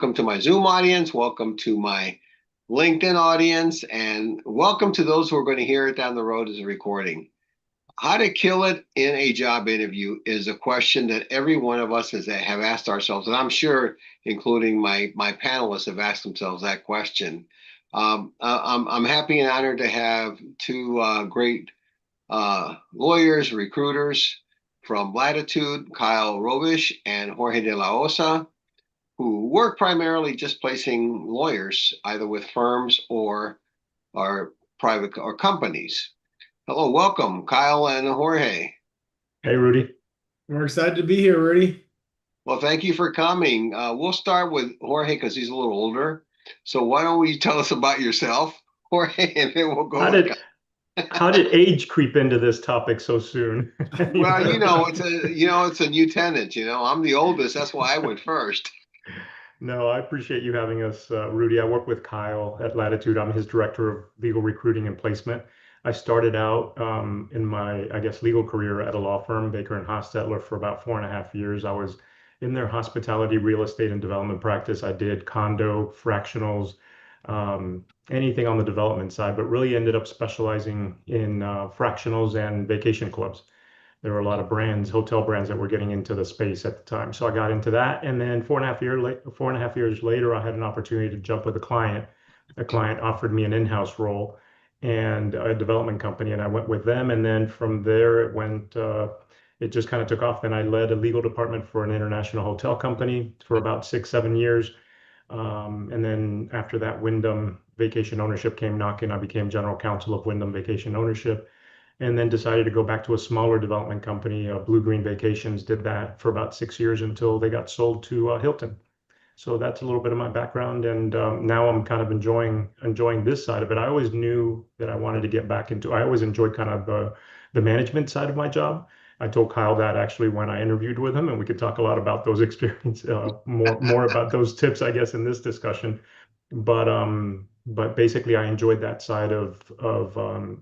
Welcome to my Zoom audience. Welcome to my LinkedIn audience. And welcome to those who are going to hear it down the road as a recording. How to kill it in a job interview is a question that every one of us have asked ourselves. And I'm sure, including my panelists, have asked themselves that question. I'm happy and honored to have two great lawyers, recruiters from Latitude, Kyle Robisch and Jorge de la Osa, who work primarily just placing lawyers, either with firms or private or companies. Hello, welcome, Kyle and Jorge. Hey, Rudy. We're excited to be here, Rudy. Well, thank you for coming. We'll start with Jorge because he's a little older. So why don't you tell us about yourself, Jorge, and then we'll go How with did how did age creep into this topic so soon? You Well, know? it's a new tenant. I'm the oldest. That's why I went first. No, I appreciate you having us, Rudy. I work with Kyle at Latitude. I'm his director of legal recruiting and placement. I started out in my, I guess, legal career at a law firm, Baker and Hostetler, for about 4.5 years. I was in their hospitality, real estate, and development practice. I did condo, fractionals, anything on the development side, but really ended up specializing in fractionals and vacation clubs. There were a lot of brands, hotel brands that were getting into the space at the time. So I got into that. And then 4.5 years later, I had an opportunity to jump with a client. A client offered me an in-house role and a development company, and I went with them. And then from there, it just kind of took off. Then I led a legal department for an international hotel company for about 6, 7 years. And then after that, Wyndham Vacation Ownership came knocking. I became general counsel of Wyndham Vacation Ownership and then decided to go back to a smaller development company, Blue Green Vacations, did that for about 6 years until they got sold to Hilton. So that's a little bit of my background, and now I'm kind of enjoying this side of it. I always knew that I wanted to get back into. I always enjoyed kind of the management side of my job. I told Kyle that actually when I interviewed with him, and we could talk a lot about those experiences, more about those tips, I guess, in this discussion. But basically, I enjoyed that side of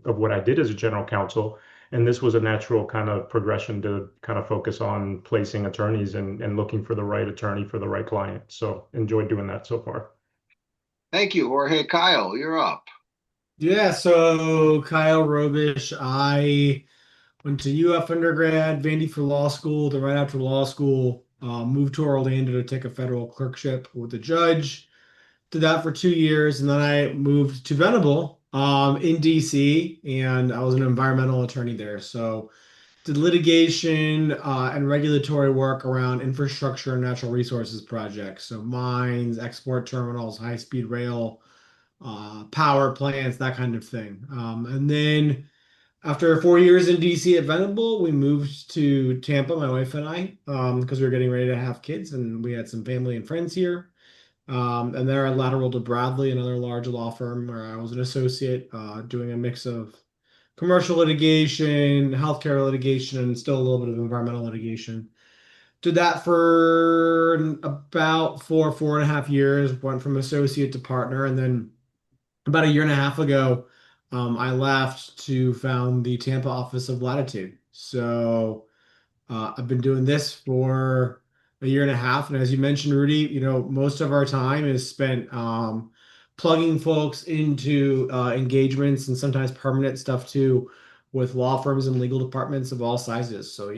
what I did as a general counsel, and this was a natural kind of progression to kind of focus on placing attorneys and looking for the right attorney for the right client. So enjoyed doing that so far. Thank you, Jorge. Kyle, you're up. Yeah, so Kyle Robisch, I went to UF undergrad, Vandy for law school. Then right after law school, moved to Orlando to take a federal clerkship with a judge. Did that for 2 years, and then I moved to Venable in DC, and I was an environmental attorney there. So did litigation and regulatory work around infrastructure and natural resources projects. So mines, export terminals, high-speed rail, power plants, that kind of thing. And then after 4 years in DC at Venable, we moved to Tampa, my wife and I, because we were getting ready to have kids and we had some family and friends here. And there I lateral to Bradley, another large law firm where I was an associate, doing a mix of commercial litigation, healthcare litigation, and still a little bit of environmental litigation. Did that for about 4.5 years, went from associate to partner, and then about a year and a half ago, I left to found the Tampa office of Latitude. So I've been doing this for a year and a half, and as you mentioned, Rudy, most of our time is spent plugging folks into engagements and sometimes permanent stuff too with law firms and legal departments of all sizes. So,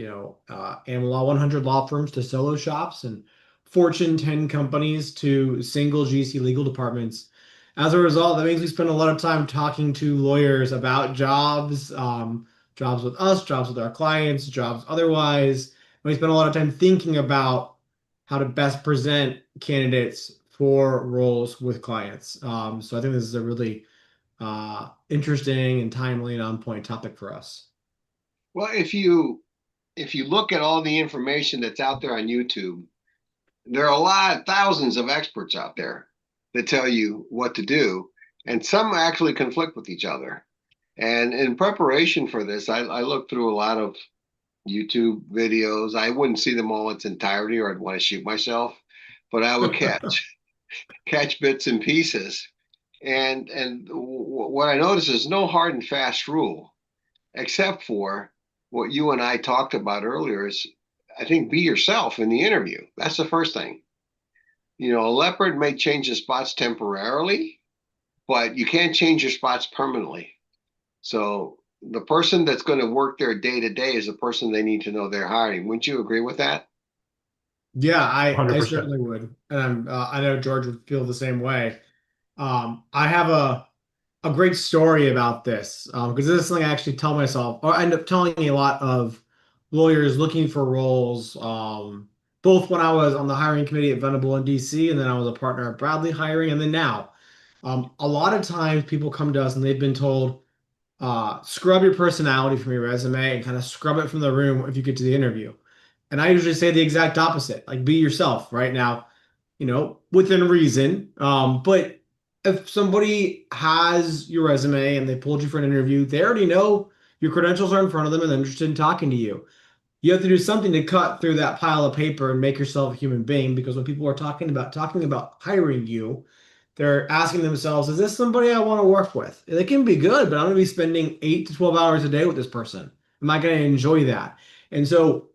AmLaw 100 law firms to solo shops and Fortune 10 companies to single GC legal departments. As a result, that means we spend a lot of time talking to lawyers about jobs, jobs with us, jobs with our clients, jobs otherwise. And we spend a lot of time thinking about how to best present candidates for roles with clients. So I think this is a really interesting and timely and on point topic for us. Well, if you look at all the information that's out there on YouTube, there are thousands of experts out there that tell you what to do, and some actually conflict with each other. And in preparation for this, I looked through a lot of YouTube videos. I wouldn't see them all in its entirety, or I'd want to shoot myself, but I would catch bits and pieces. And what I noticed is no hard and fast rule, except for what you and I talked about earlier. Is I think be yourself in the interview. That's the first thing. A leopard may change the spots temporarily, but you can't change your spots permanently. So the person that's going to work there day to day is the person they need to know they're hiring. Wouldn't you agree with that? Yeah, I 100%. certainly would, and I know George would feel the same way. I have a great story about this because this is something I actually tell myself, or I end up telling a lot of lawyers looking for roles. Both when I was on the hiring committee at Venable in DC, and then I was a partner at Bradley Hiring, and then now. A lot of times people come to us and they've been told, scrub your personality from your resume and kind of scrub it from the room if you get to the interview. And I usually say the exact opposite, like be yourself right now, within reason. But if somebody has your resume and they pulled you for an interview, they already know your credentials are in front of them and they're interested in talking to you. You have to do something to cut through that pile of paper and make yourself a human being because when people are talking about hiring you, they're asking themselves, is this somebody I want to work with? They can be good, but I'm going to be spending 8 to 12 hours a day with this person. Am I going to enjoy that? And so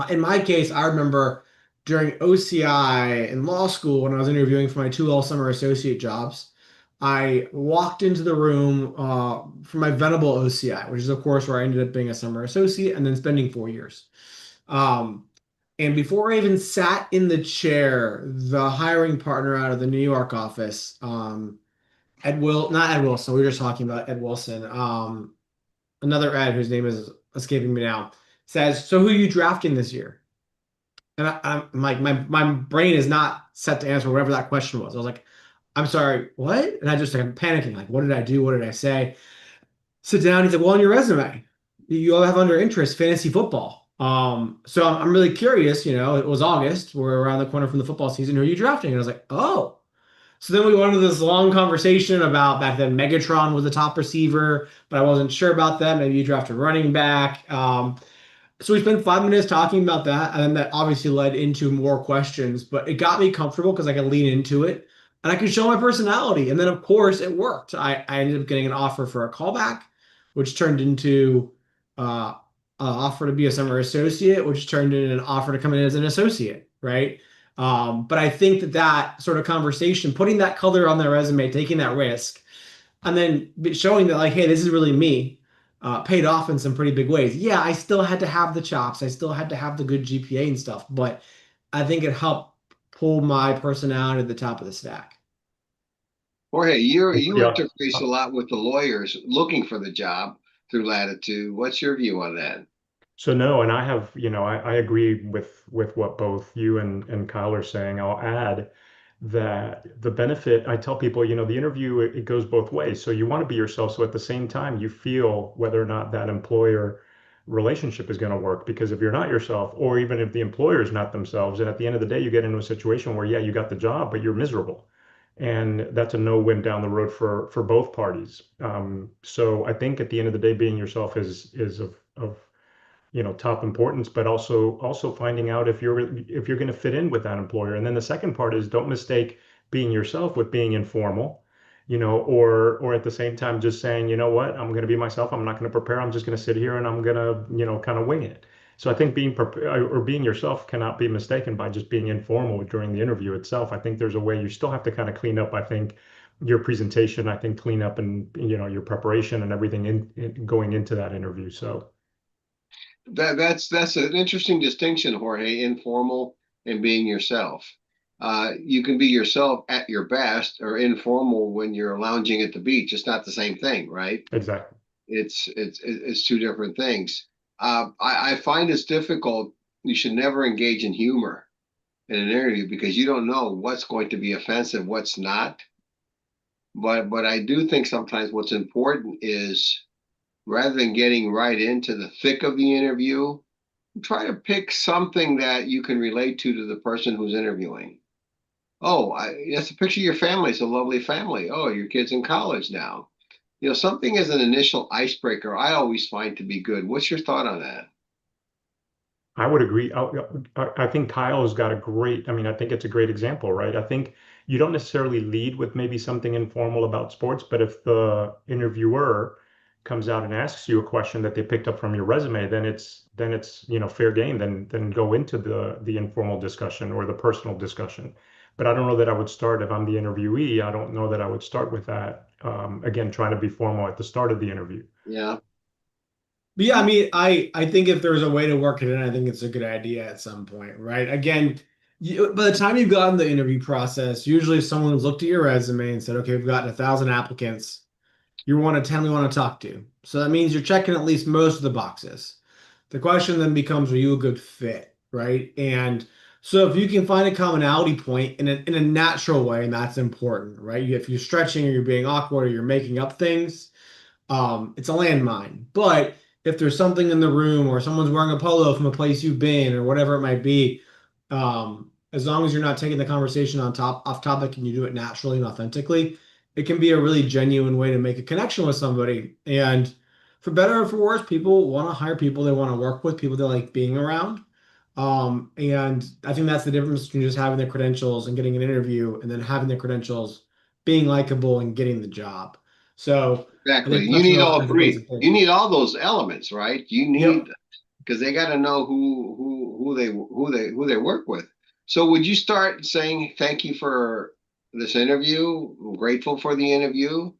in my case, I remember during OCI in law school when I was interviewing for my two all summer associate jobs, I walked into the room for my Venable OCI, which is of course where I ended up being a summer associate and then spending 4 years. Um, and before I even sat in the chair, the hiring partner out of the New York office, not Ed Wilson, we were just talking about Ed Wilson, another Ed whose name is escaping me now, says, "So who are you drafting this year?" And I'm like, my brain is not set to answer whatever that question was. I was like, I'm sorry, what? And I just like I'm panicking, like, what did I do? What did I say? Sit down. He's like, well, on your resume, you all have under interest fantasy football. So I'm really curious. It was August. We're around the corner from the football season. Who are you drafting? And I was like, oh. So then we went into this long conversation about back then Megatron was the top receiver, but I wasn't sure about that. Maybe you draft a running back. So we spent 5 minutes talking about that, and then that obviously led into more questions, but it got me comfortable because I could lean into it and I could show my personality. And then, of course, it worked. I ended up getting an offer for a callback, which turned into an offer to be a summer associate, which turned into an offer to come in as an associate, right? But I think that sort of conversation, putting that color on their resume, taking that risk, and then showing that, like, hey, this is really me paid off in some pretty big ways. Yeah, I still had to have the chops. I still had to have the good GPA and stuff, but I think it helped pull my personality to the top of the stack. Jorge, you Yeah. interface a lot with the lawyers looking for the job through Latitude. What's your view on that? So no, and I have, I agree with what both you and Kyle are saying. I'll add that the benefit, I tell people, the interview, it goes both ways. So you want to be yourself. So at the same time, you feel whether or not that employer relationship is going to work. Because if you're not yourself, or even if the employer is not themselves, and at the end of the day, you get into a situation where, yeah, you got the job, but you're miserable. And that's a no-win down the road for both parties. So I think at the end of the day, being yourself is of top importance, but also finding out if you're going to fit in with that employer. And then the second part is don't mistake being yourself with being informal, or at the same time just saying, you know what, I'm going to be myself. I'm not going to prepare. I'm just going to sit here and I'm going to, kind of wing it. So I think being prepared or being yourself cannot be mistaken by just being informal during the interview itself. I think there's a way you still have to kind of clean up, I think, your presentation, I think clean up and, your preparation and everything in going into that interview. So That's an interesting distinction, Jorge, informal and being yourself. You can be yourself at your best or informal when you're lounging at the beach. It's not the same thing, right? exactly. It's two different things. I find it's difficult. You should never engage in humor in an interview because you don't know what's going to be offensive, what's not. But I do think sometimes what's important is rather than getting right into the thick of the interview, try to pick something that you can relate to the person who's interviewing. Oh, that's a picture of your family. It's a lovely family. Oh, your kid's in college now. Something as an initial icebreaker, I always find to be good. What's your thought on that? I would agree. I think Kyle's got a great, I mean, I think it's a great example, right? I think you don't necessarily lead with maybe something informal about sports, but if the interviewer comes out and asks you a question that they picked up from your resume, then it's fair game. Then go into the informal discussion or the personal discussion. But I don't know that I would start if I'm the interviewee. I don't know that I would start with that. Again, trying to be formal at the start of the interview. Yeah. But yeah, I mean, I think if there's a way to work it in, I think it's a good idea at some point, right? Again, by the time you've gotten the interview process, usually someone's looked at your resume and said, okay, we've gotten 1,000 applicants. You're one of 10 we want to talk to. So that means you're checking at least most of the boxes. The question then becomes, are you a good fit, right? And so if you can find a commonality point in a natural way, and that's important, right? If you're stretching or you're being awkward or you're making up things, it's a landmine. But if there's something in the room or someone's wearing a polo from a place you've been or whatever it might be, as long as you're not taking the conversation off topic and you do it naturally and authentically, it can be a really genuine way to make a connection with somebody. And for better or for worse, people want to hire people they want to work with, people they like being around. And I think that's the difference between just having the credentials and getting an interview and then having the credentials, being likable and getting the job. So I Exactly. think And you touching need those all kinds of things three. in place. You need all those elements, right? You need, Yep. because they got to know who they work with. So would you start saying thank you for this interview? I'm grateful for the interview.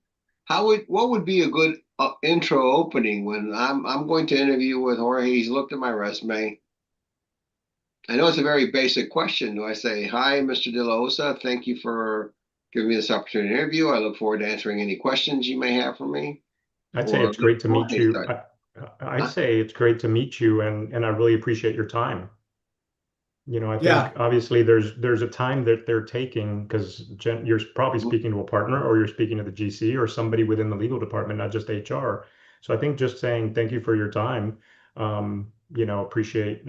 What would be a good intro opening when I'm going to interview with Jorge? He's looked at my resume. I know it's a very basic question. Do I say, "Hi, Mr. De La Osa, thank you for giving me this opportunity to interview. I look forward to answering any questions you may have for me." I'd say Or it's great to meet Jorge you. start? I'd Huh? say it's great to meet you, and I really appreciate your time. I think Yeah. obviously there's a time that they're taking because you're probably Mhm. speaking to a partner or you're speaking to the GC or somebody within the legal department, not just HR. So I think just saying thank you for your time, appreciate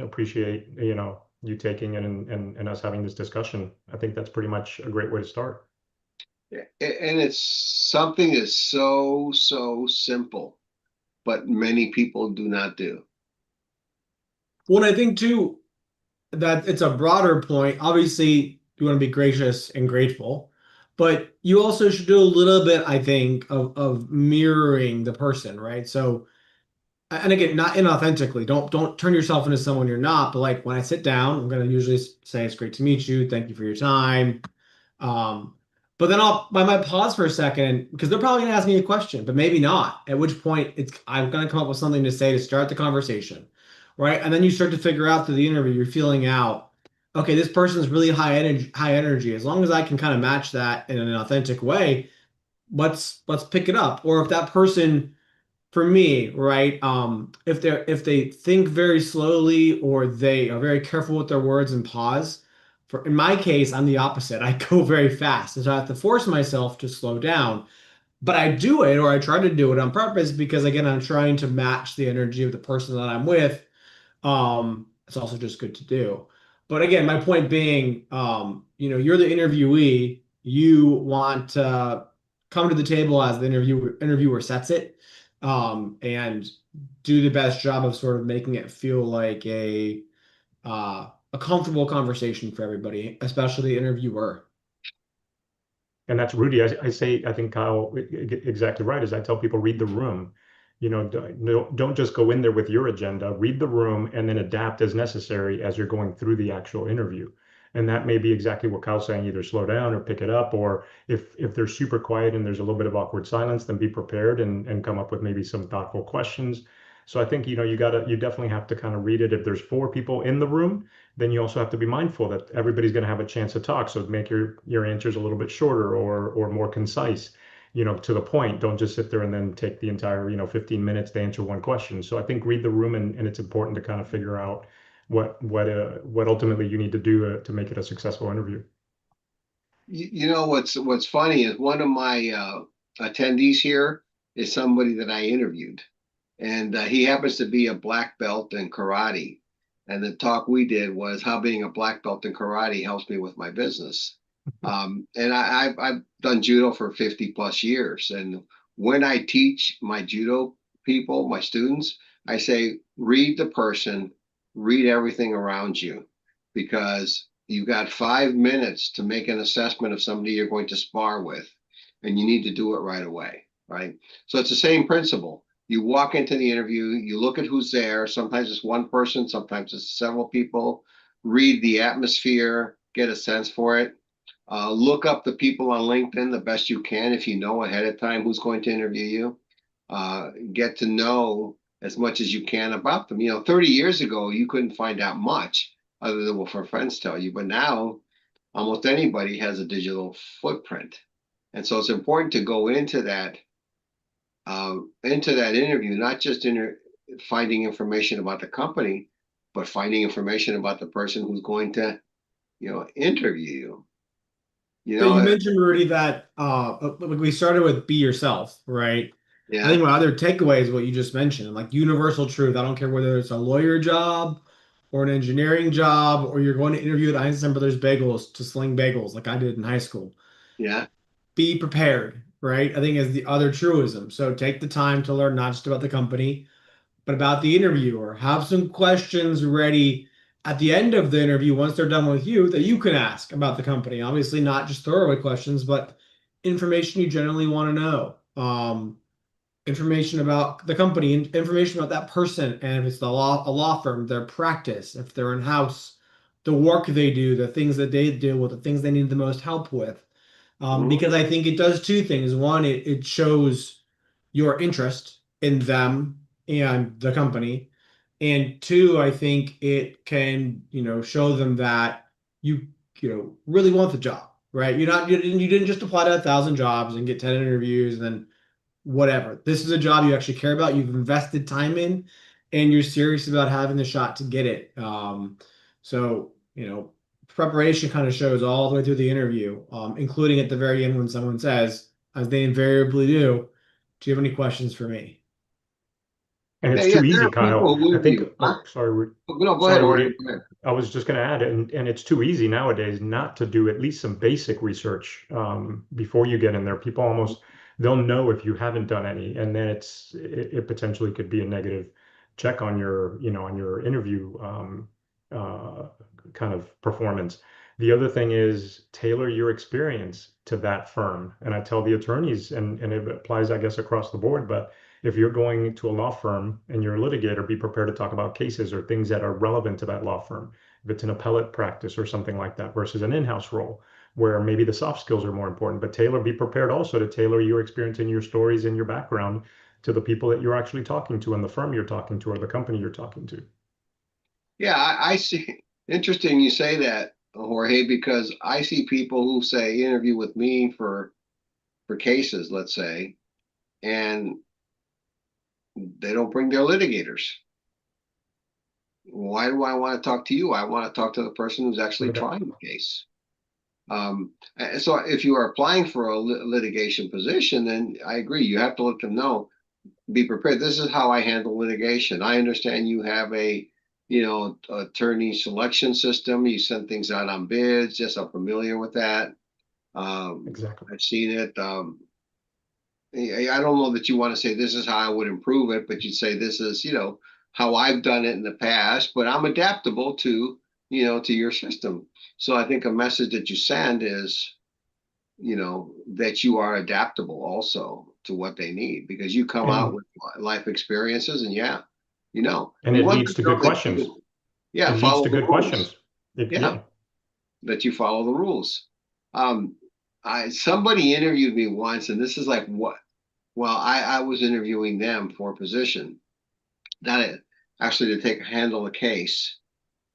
you taking it and us having this discussion. I think that's pretty much a great way to start. And it's something that's so simple, but many people do not do. Well, and I think too that it's a broader point. Obviously, you want to be gracious and grateful, but you also should do a little bit, I think, of mirroring the person, right? So, and again, not inauthentically. Don't turn yourself into someone you're not. But like when I sit down, I'm going to usually say it's great to meet you. Thank you for your time. Um, but then I might pause for a second because they're probably gonna ask me a question, but maybe not. At which point I'm gonna come up with something to say to start the conversation, right? And then you start to figure out through the interview, you're feeling out, okay, this person's really high energy. As long as I can kind of match that in an authentic way, let's pick it up. Or if that person for me, right? If they think very slowly or they are very careful with their words and pause. For in my case, I'm the opposite. I go very fast, and so I have to force myself to slow down. But I do it, or I try to do it on purpose because again, I'm trying to match the energy of the person that I'm with. It's also just good to do. But again, my point being, you're the interviewee. You want to come to the table as the interviewer sets it, and do the best job of sort of making it feel like a comfortable conversation for everybody, especially the interviewer. And that's Rudy. I say, I think Kyle exactly right. As I tell people, read the room. Don't just go in there with your agenda. Read the room and then adapt as necessary as you're going through the actual interview. And that may be exactly what Kyle's saying, either slow down or pick it up, or if they're super quiet and there's a little bit of awkward silence, then be prepared and come up with maybe some thoughtful questions. So I think, you definitely have to kind of read it. If there's four people in the room, then you also have to be mindful that everybody's going to have a chance to talk. So make your answers a little bit shorter or more concise, to the point. Don't just sit there and then take the entire, 15 minutes to answer one question. So I think read the room and it's important to kind of figure out what ultimately you need to do to make it a successful interview. You know what's funny is one of my attendees here is somebody that I interviewed, and he happens to be a black belt in karate. And the talk we did was how being a black belt in karate helps me with my business. And I've done judo for 50 plus years, and when I teach my judo people, my students, I say read the person, read everything around you, because you've got 5 minutes to make an assessment of somebody you're going to spar with, and you need to do it right away, right? So it's the same principle. You walk into the interview, you look at who's there. Sometimes it's one person, sometimes it's several people. Read the atmosphere, get a sense for it. Look up the people on LinkedIn the best you can if you know ahead of time who's going to interview you. Get to know as much as you can about them. 30 years ago, you couldn't find out much other than what friends tell you. But now, almost anybody has a digital footprint. And so it's important to go into that interview, not just finding information about the company, but finding information about the person who's going to, interview you. So you mentioned, Rudy, that we started with be yourself, right? I Yeah, think my other takeaway is what you just mentioned, like universal truth. I don't care whether it's a lawyer job or an engineering job, or you're going to interview at Einstein Brothers Bagels to sling bagels like I did in high school. yeah. Be prepared, right? I think is the other truism. So take the time to learn not just about the company, but about the interviewer. Have some questions ready at the end of the interview once they're done with you that you can ask about the company. Obviously, not just throwaway questions, but information you generally want to know. Information about the company, information about that person, and if it's a law firm, their practice, if they're in house, the work they do, the things that they deal with, the things they need the most help with. Mhm. Because I think it does two things. One, it shows your interest in them and the company. And two, I think it can, show them that you, really want the job, right? You didn't just apply to 1,000 jobs and get 10 interviews and then whatever. This is a job you actually care about, you've invested time in, and you're serious about having the shot to get it. So, preparation kind of shows all the way through the interview, including at the very end when someone says, as they invariably do you have any questions for me? And Yeah, it's yeah. too There easy, are people Kyle. who I think, interview. oh, sorry, No, go ahead, sorry, Jorge. Rudy. Go ahead. I was just going to add, and it's too easy nowadays not to do at least some basic research before you get in there. People almost they'll know if you haven't done any, and then it potentially could be a negative check on your on your interview uh, kind of performance. The other thing is tailor your experience to that firm, and I tell the attorneys, and it applies, I guess, across the board, but if you're going to a law firm and you're a litigator, be prepared to talk about cases or things that are relevant to that law firm. If it's an appellate practice or something like that versus an in-house role where maybe the soft skills are more important, but be prepared also to tailor your experience and your stories and your background to the people that you're actually talking to and the firm you're talking to or the company you're talking to. Yeah, I see. Interesting you say that, Jorge, because I see people who say interview with me for cases, let's say, and they don't bring their litigators. Why do I want to talk to you? I want to talk to the person who's actually Okay. trying the case. And so if you are applying for a litigation position, then I agree. You have to let them know, be prepared. This is how I handle litigation. I understand you have a, attorney selection system. You send things out on bids. Yes, I'm familiar with that. Exactly. I've seen it. I don't know that you want to say this is how I would improve it, but you'd say this is, how I've done it in the past, but I'm adaptable to your system. So I think a message that you send is, that you are adaptable also to what they need because you come out And with life experiences and yeah, and we it want leads to to know good that questions. you, yeah, It leads follow to the good rules. questions. Yeah, Yeah. that you follow the rules. Um, somebody interviewed me once, and this is like what? Well, I was interviewing them for a position, not it, actually to handle a case.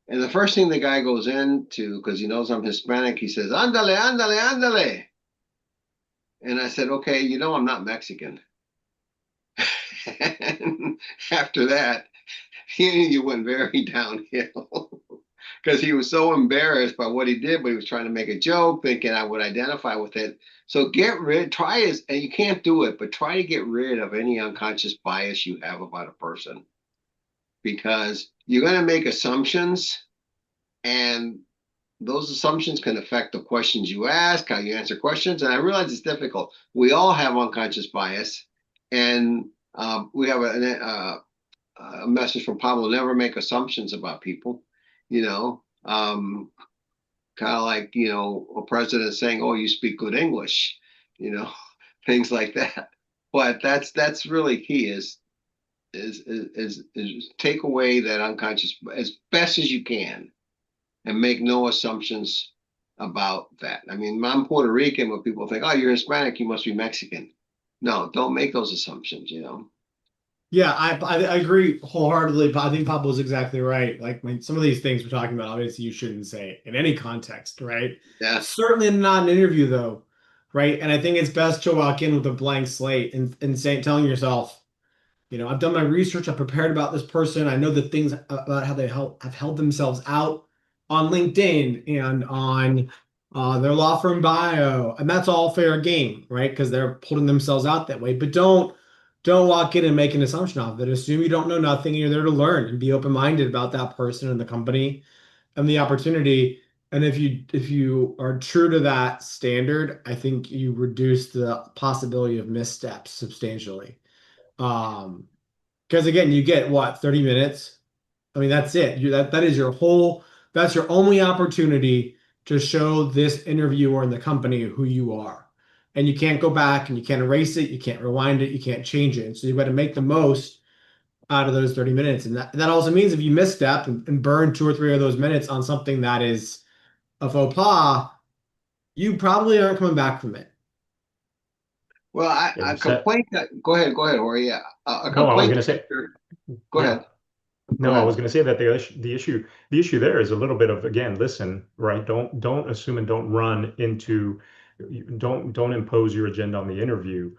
And the first thing the guy goes into, because he knows I'm Hispanic, he says, "Ándale, ándale, ándale." And I said, "Okay, I'm not Mexican." And after that, he went very downhill because he was so embarrassed by what he did, but he was trying to make a joke, thinking I would identify with it. So and you can't do it, but try to get rid of any unconscious bias you have about a person because you're going to make assumptions and those assumptions can affect the questions you ask, how you answer questions. And I realize it's difficult. We all have unconscious bias. And we have a message from Pablo, never make assumptions about people, you know, um, kind of like, a president saying, oh, you speak good English, you know, things like that. But that's really key is take away that unconscious as best as you can and make no assumptions about that. I mean, I'm Puerto Rican, but people think, oh, you're Hispanic, you must be Mexican. No, don't make those assumptions, you know. Yeah, I agree wholeheartedly. But I think Pablo's exactly right. Like some of these things we're talking about, obviously you shouldn't say in any context, right? Yeah. Certainly not an interview though, right? And I think it's best to walk in with a blank slate and saying, telling yourself, I've done my research, I've prepared about this person, I know the things about how have held themselves out on LinkedIn and on their law firm bio, and that's all fair game, right? Because they're holding themselves out that way. But don't walk in and make an assumption off of it. Assume you don't know nothing and you're there to learn and be open-minded about that person and the company and the opportunity. And if you are true to that standard, I think you reduce the possibility of missteps substantially. Um, because again, you get what, 30 minutes? I mean, that's it. That is that's your only opportunity to show this interviewer in the company who you are. And you can't go back and you can't erase it, you can't rewind it, you can't change it. And so you've got to make the most out of those 30 minutes. And that also means if you misstep and burn 2 or 3 of those minutes on something that is a faux pas, you probably aren't coming back from it. Well, Yeah, a you said. complaint that, go ahead, Jorge. Yeah. A No, I was complaint going to say. go Yeah. ahead. Go No, I ahead. was going to say that the issue there is a little bit of, again, listen, right? Don't assume and don't run into, don't impose your agenda on the interview.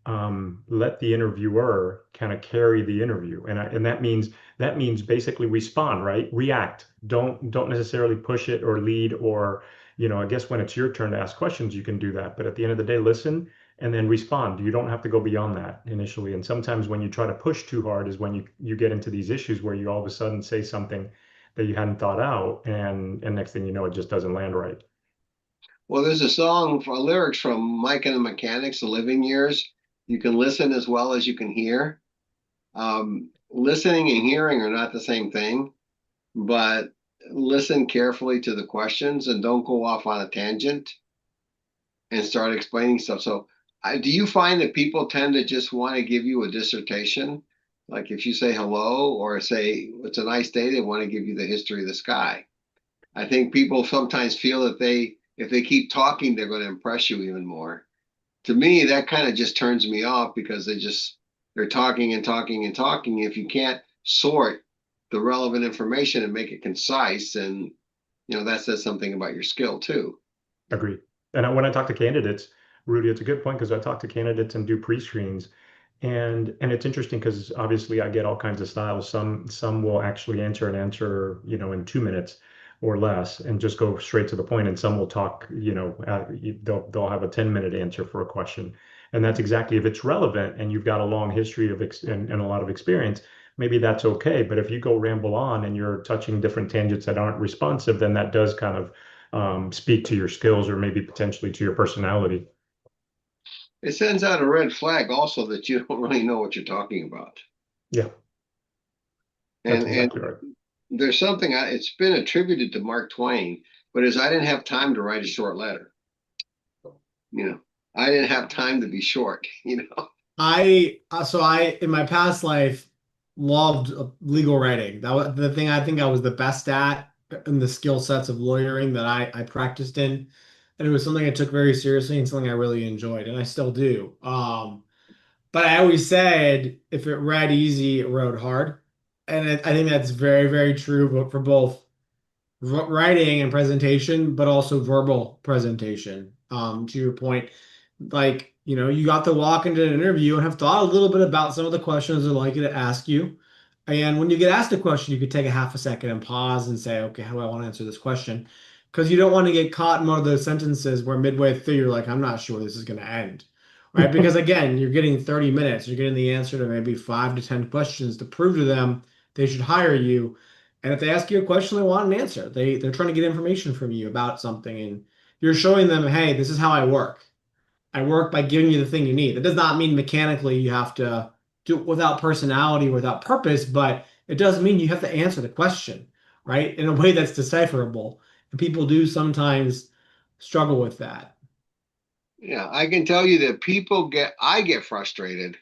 Let the interviewer kind of carry the interview, and that means basically respond, right? React. Don't necessarily push it or lead, or I guess when it's your turn to ask questions, you can do that. But at the end of the day, listen and then respond. You don't have to go beyond that initially. And sometimes when you try to push too hard is when you get into these issues where you all of a sudden say something that you hadn't thought out, and next thing you know, it just doesn't land right. Well, there's a song for lyrics from Mike and the Mechanics, The Living Years. You can listen as well as you can hear. Listening and hearing are not the same thing, but listen carefully to the questions and don't go off on a tangent and start explaining stuff. So, do you find that people tend to just want to give you a dissertation? Like if you say hello or say it's a nice day, they want to give you the history of the sky. I think people sometimes feel that if they keep talking, they're going to impress you even more. To me, that kind of just turns me off because they're talking and talking and talking. If you can't sort the relevant information and make it concise, and that says something about your skill too. Agreed. And when I talk to candidates, Rudy, it's a good point because I talk to candidates and do pre-screens, and it's interesting because obviously I get all kinds of styles. Some will actually answer an answer, in 2 minutes or less and just go straight to the point, and some will talk, they'll have a 10-minute answer for a question. And that's exactly, if it's relevant and you've got a long history of and a lot of experience, maybe that's okay. But if you go ramble on and you're touching different tangents that aren't responsive, then that does kind of speak to your skills or maybe potentially to your personality. It sends out a red flag also that you don't really know what you're talking about. Yeah, that's And exactly right. there's something it's been attributed to Mark Twain, but I didn't have time to write a short letter. You know, I didn't have time to be short. I in my past life loved legal writing. That was the thing I think I was the best at in the skill sets of lawyering that I practiced in. And it was something I took very seriously and something I really enjoyed, and I still do. But I always said if it read easy, it wrote hard. And I think that's very, very true, but for both writing and presentation, but also verbal presentation. To your point, like, you got to walk into an interview and have thought a little bit about some of the questions they're likely to ask you. And when you get asked a question, you could take a half a second and pause and say, okay, how do I want to answer this question? Because you don't want to get caught in one of those sentences where midway through you're like, I'm not sure this is going to end. Right? Because again, you're getting 30 minutes, you're getting the answer to maybe 5 to 10 questions to prove to them they should hire you. And if they ask you a question, they want an answer. They're trying to get information from you about something, and you're showing them, hey, this is how I work. I work by giving you the thing you need. That does not mean mechanically you have to do it without personality, without purpose, but it does mean you have to answer the question, right? In a way that's decipherable. And people do sometimes struggle with that. Yeah, I can tell you that I get frustrated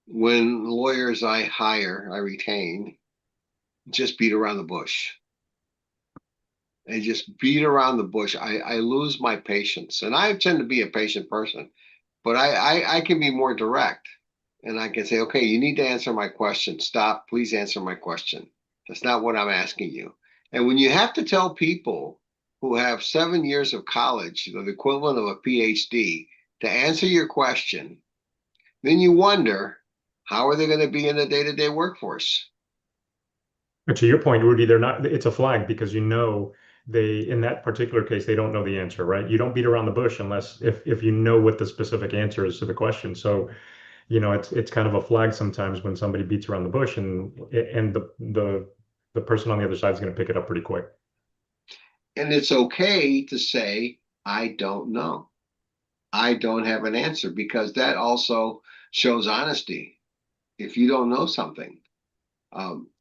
when lawyers I retain, just beat around the bush. and just beat around the bush, I lose my patience. And I tend to be a patient person, but I can be more direct. And I can say, okay, you need to answer my question. Stop, please answer my question. That's not what I'm asking you. And when you have to tell people who have 7 years of college, the equivalent of a PhD, to answer your question, then you wonder, how are they going to be in the day-to-day workforce? But to your point, Rudy, they're not, it's a flag because they, in that particular case, they don't know the answer, right? You don't beat around the bush unless if you know what the specific answer is to the question. So, it's kind of a flag sometimes when somebody beats around the bush and the person on the other side is going to pick it up pretty quick. And it's okay to say, I don't know. I don't have an answer, because that also shows honesty. If you don't know something,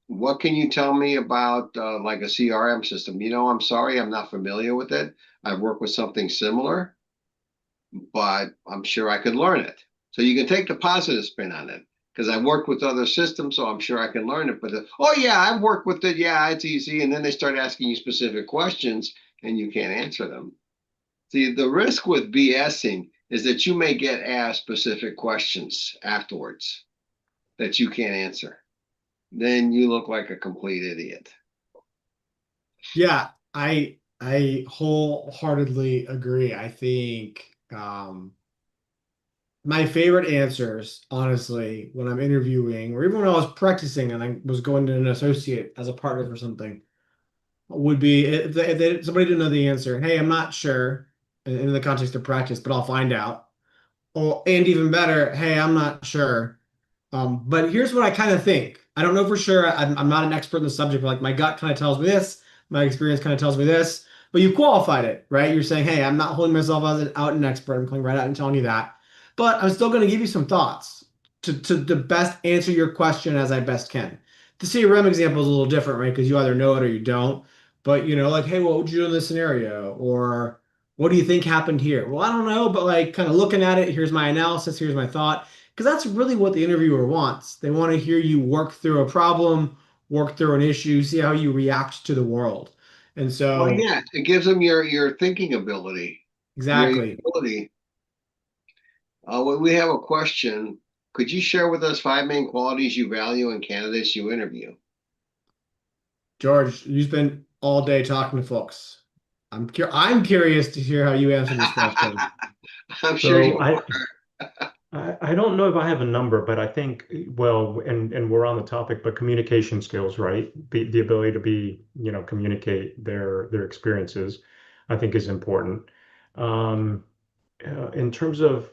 what can you tell me about like a CRM system? I'm sorry, I'm not familiar with it. I've worked with something similar, but I'm sure I could learn it. So you can take the positive spin on it, because I've worked with other systems, so I'm sure I can learn it. But oh yeah, I've worked with it. Yeah, it's easy. And then they start asking you specific questions, and you can't answer them. See, the risk with BSing is that you may get asked specific questions afterwards that you can't answer. Then you look like a complete idiot. Yeah, I wholeheartedly agree. I think my favorite answers, honestly, when I'm interviewing or even when I was practicing and I was going to an associate as a partner for something, would be if somebody didn't know the answer, hey, I'm not sure in the context of practice, but I'll find out. Or, and even better, hey, I'm not sure. But here's what I kind of think. I don't know for sure. I'm not an expert in the subject, but like my gut kind of tells me this, my experience kind of tells me this. But you qualified it, right? You're saying, hey, I'm not holding myself out an expert. I'm coming right out and telling you that. But I'm still going to give you some thoughts to best answer your question as I best can. The CRM example is a little different, right? Because you either know it or you don't. But like, hey, what would you do in this scenario? Or what do you think happened here? Well, I don't know, but like kind of looking at it, here's my analysis, here's my thought. Because that's really what the interviewer wants. They want to hear you work through a problem, work through an issue, see how you react to the world. And Well, so, yeah, it gives them your thinking ability, your exactly. ability. We have a question. Could you share with us 5 main qualities you value in candidates you interview? George, you spend all day talking to folks. I'm curious to hear how you answer this question. I'm sure So you I don't know if I have a number, but I think, well, and we're on the topic, but communication skills, right? The ability to communicate their experiences, I think is important. Um, in terms of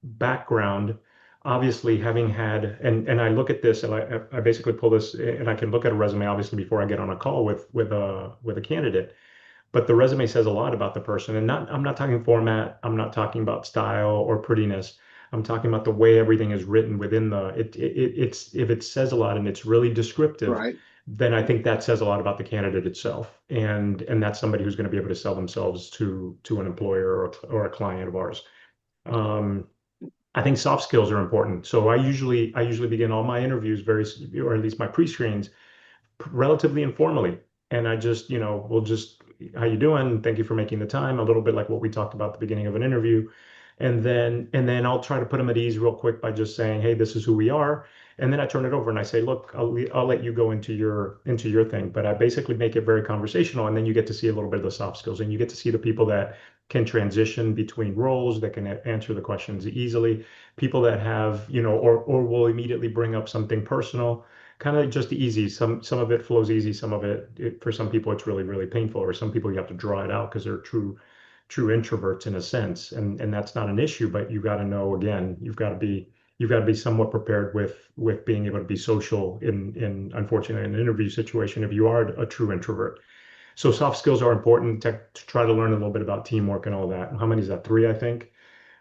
background, obviously having had, and I look at this and I basically pull this and I can look at a resume obviously before I get on a call with a candidate. But the resume says a lot about the person. And I'm not talking format, I'm not talking about style or prettiness. I'm talking about the way everything is written within it's if it says a lot and it's really descriptive, right. then I think that says a lot about the candidate itself. And that's somebody who's going to be able to sell themselves to an employer or a client of ours. Um, I think soft skills are important. So I usually begin all my interviews or at least my pre-screens relatively informally. And I just, we'll just, how you doing? Thank you for making the time. A little bit like what we talked about at the beginning of an interview. And then I'll try to put them at ease real quick by just saying, hey, this is who we are. And then I turn it over and I say, look, I'll let you go into your thing. But I basically make it very conversational. And then you get to see a little bit of the soft skills and you get to see the people that can transition between roles, that can answer the questions easily, people that have, or will immediately bring up something personal, kind of just easy. Some of it flows easy. Some of it for some people it's really really painful, or some people you have to draw it out because they're true introverts in a sense, and that's not an issue. But you got to know, again, you've got to be somewhat prepared with being able to be social in unfortunately in an interview situation if you are a true introvert. So soft skills are important to try to learn a little bit about teamwork and all that. How many is that? Three, I think.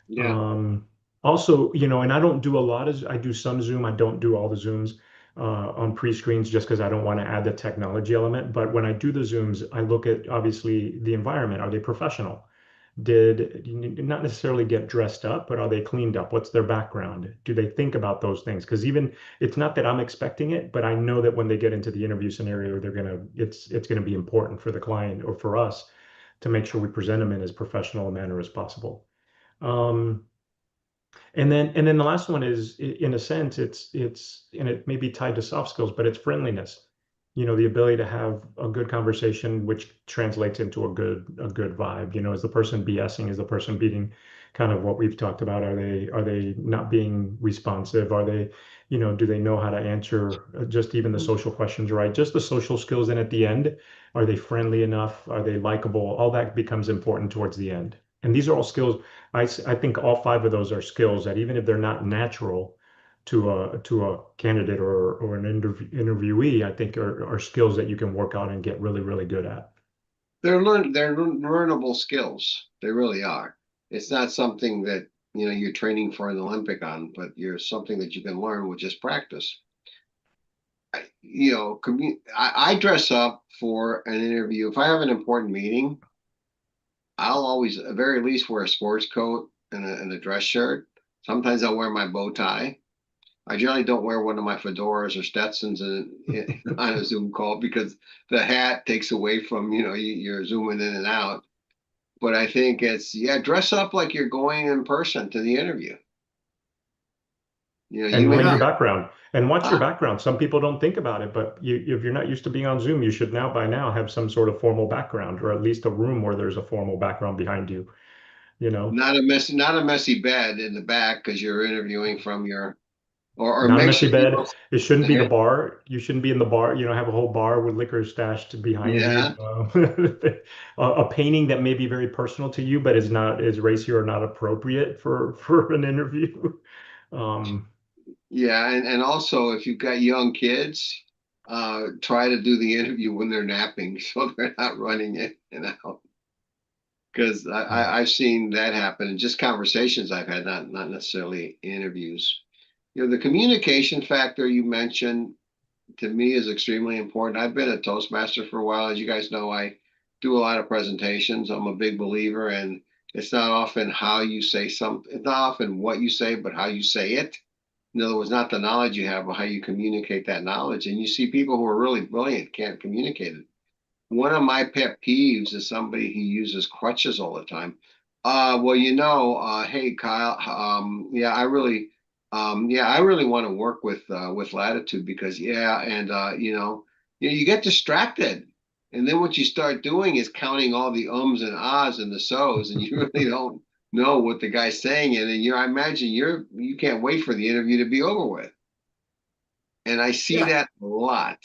Yeah. Um, Also, and I don't do a lot of, I do some Zoom. I don't do all the Zooms on pre-screens just because I don't want to add the technology element. But when I do the Zooms, I look at obviously the environment. Are they professional? not necessarily get dressed up, but are they cleaned up? What's their background? Do they think about those things? Because even it's not that I'm expecting it, but I know that when they get into the interview scenario, it's gonna be important for the client or for us to make sure we present them in as professional a manner as possible. Um, and then the last one is, in a sense, and it may be tied to soft skills, but it's friendliness. The ability to have a good conversation, which translates into a good vibe. Is the person BSing? Is the person being kind of what we've talked about? Are they not being responsive? Do they know how to answer just even the social questions right? Just the social skills. And at the end, are they friendly enough? Are they likable? All that becomes important towards the end. And these are all skills. I think all five of those are skills that even if they're not natural to a candidate or an interviewee, I think are skills that you can work out and get really, really good at. They're learnable skills. They really are. It's not something that you're training for an Olympic on, but you're something that you can learn with just practice. I dress up for an interview. If I have an important meeting, I'll always, at very least, wear a sports coat and a dress shirt. Sometimes I'll wear my bow tie. I generally don't wear one of my fedoras or Stetsons on a Zoom call because the hat takes away from, you're zooming in and out. But I think yeah, dress up like you're going in person to the interview. You And may learn your Yeah. background and watch your ah, background. Some people don't think about it, but if you're not used to being on Zoom, you should by now have some sort of formal background, or at least a room where there's a formal background behind you, you know. not a messy bed in the back because you're interviewing from your or Not a make messy sure you bed. don't. It shouldn't be the bar. You shouldn't be in the bar, have a whole bar with liquor stashed behind you. Yeah, A painting that may be very personal to you, but is racy or not appropriate for an interview. Um, yeah, and also if you've got young kids, try to do the interview when they're napping so they're not running in and out. Because I've seen that happen in just conversations I've had, not necessarily interviews. The communication factor you mentioned to me is extremely important. I've been a Toastmaster for a while. As you guys know, I do a lot of presentations. I'm a big believer, and it's not often how you say something, it's not often what you say, but how you say it. In other words, not the knowledge you have, but how you communicate that knowledge. And you see people who are really brilliant can't communicate it. One of my pet peeves is somebody who uses crutches all the time. Well, hey Kyle, yeah, I really want to work with Latitude because yeah, and you get distracted, and then what you start doing is counting all the ums and ahs and the so's, and you really don't know what the guy's saying, and then I imagine you can't wait for the interview to be over with, and I see Yeah. that a lot.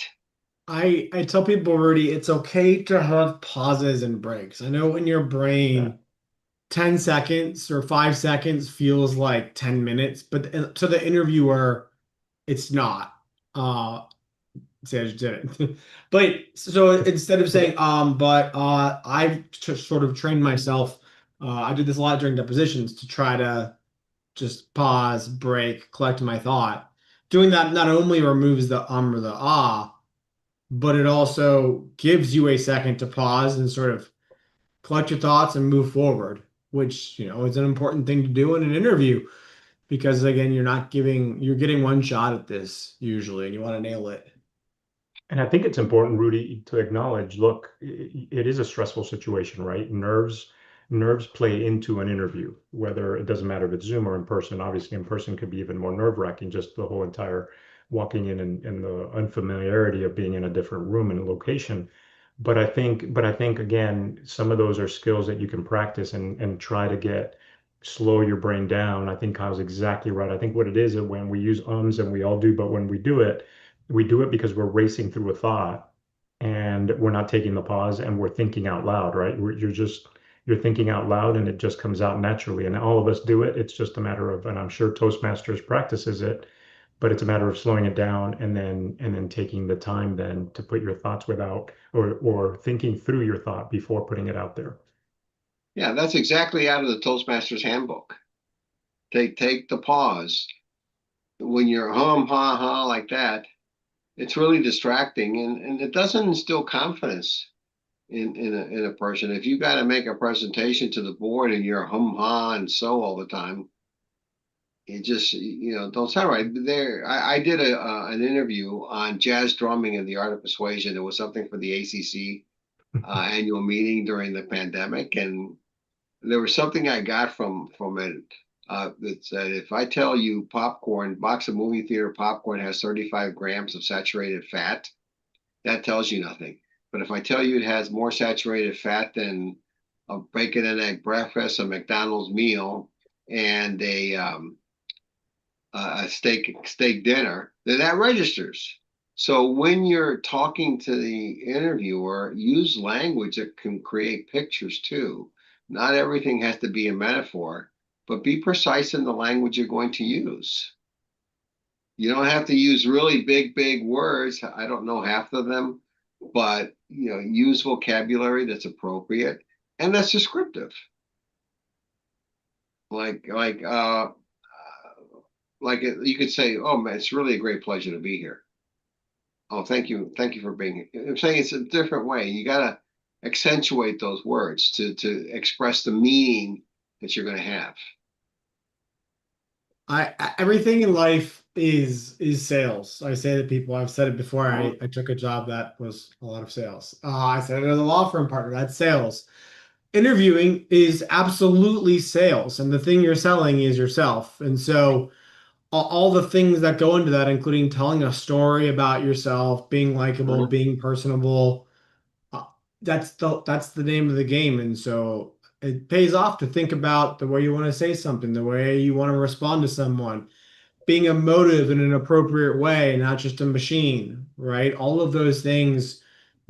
I tell people, Rudy, it's okay to have pauses and breaks. I know in your yeah. brain, 10 seconds or 5 seconds feels like 10 minutes, but to the interviewer, it's not. See, I just did it. But so instead of saying, but I've just sort of trained myself. I did this a lot during depositions to try to just pause, break, collect my thought. Doing that not only removes the or the ah, but it also gives you a second to pause and sort of collect your thoughts and move forward, which, is an important thing to do in an interview because again, you're getting one shot at this usually and you want to nail it. And I think it's important, Rudy, to acknowledge, look, it is a stressful situation, right? Nerves play into an interview, whether it doesn't matter if it's Zoom or in person. Obviously, in person could be even more nerve-wracking, just the whole entire walking in and the unfamiliarity of being in a different room and a location. But I think again, some of those are skills that you can practice and try to slow your brain down. I think Kyle's exactly right. I think what it is when we use ums, and we all do, but when we do it because we're racing through a thought and we're not taking the pause and we're thinking out loud, right? You're thinking out loud and it just comes out naturally. And all of us do it. It's just a matter of, and I'm sure Toastmasters practices it, but it's a matter of slowing it down and then taking the time then to put your thoughts without or thinking through your thought before putting it out there. Yeah, that's exactly out of the Toastmasters handbook. Take the pause when you're ha ha like that. It's really distracting and it doesn't instill confidence. in a person. If you got to make a presentation to the board and you're hum ha and so all the time, it just don't sound right. There, I did an interview on jazz drumming and the art of persuasion. It was something for the ACC annual meeting during the pandemic, and there was something I got from it that said, if I tell you popcorn, box of movie theater popcorn has 35 grams of saturated fat, that tells you nothing. But if I tell you it has more saturated fat than a bacon and egg breakfast, a McDonald's meal, and a steak dinner, then that registers. So when you're talking to the interviewer, use language that can create pictures too. Not everything has to be a metaphor, but be precise in the language you're going to use. You don't have to use really big words. I don't know half of them, but use vocabulary that's appropriate and that's descriptive. Like you could say, "Oh man, it's really a great pleasure to be here." Oh, thank you for being here. I'm saying it's a different way. You gotta accentuate those words to express the meaning that you're going to have. Everything in life is sales. I say to people, I've said it before. Mhm. I took a job that was a lot of sales. I said it as a law firm partner. That's sales. Interviewing is absolutely sales, and the thing you're selling is yourself. And so all the things that go into that, including telling a story about yourself, being likable, Mhm. being personable, uh, that's the name of the game. And so it pays off to think about the way you want to say something, the way you want to respond to someone, being emotive in an appropriate way, not just a machine, right? All of those things